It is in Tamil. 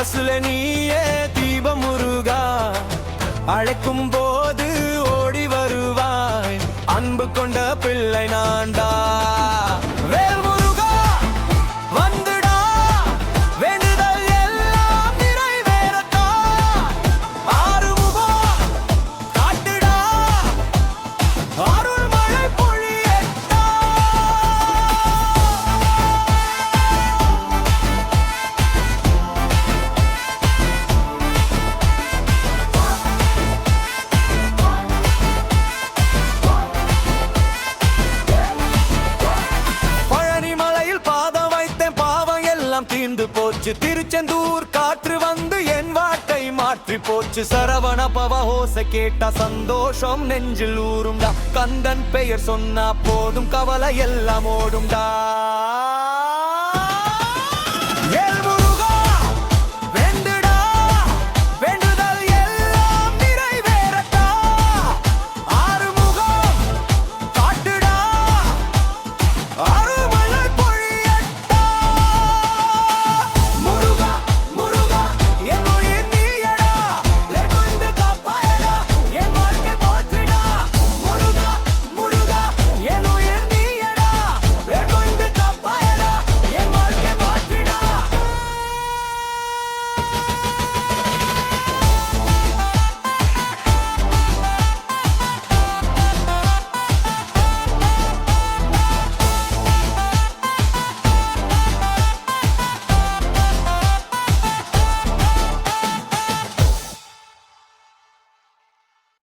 மனசுல நீயே தீபம் முருகா, அழைக்கும் போது ஓடி வருவாய், அன்பு கொண்ட பிள்ளை நான்டா. வேல் முருகா வந்துடா, வேண்டுதல் எல்லாம் நிறைவேறட்டா, ஆறுமுகம் காட்டுடா, அருள் மழை பொழியட்டா. தீர்ந்து போச்சு, திருச்செந்தூர் காற்று வந்து என் வாட்டை மாற்றி போச்சு. சரவண பவ ஓசை கேட்டா சந்தோஷம் நெஞ்சில் ஊரும்டா, கந்தன் பெயர் சொன்னா போதும் கவலை எல்லாம் ஓடும்டா.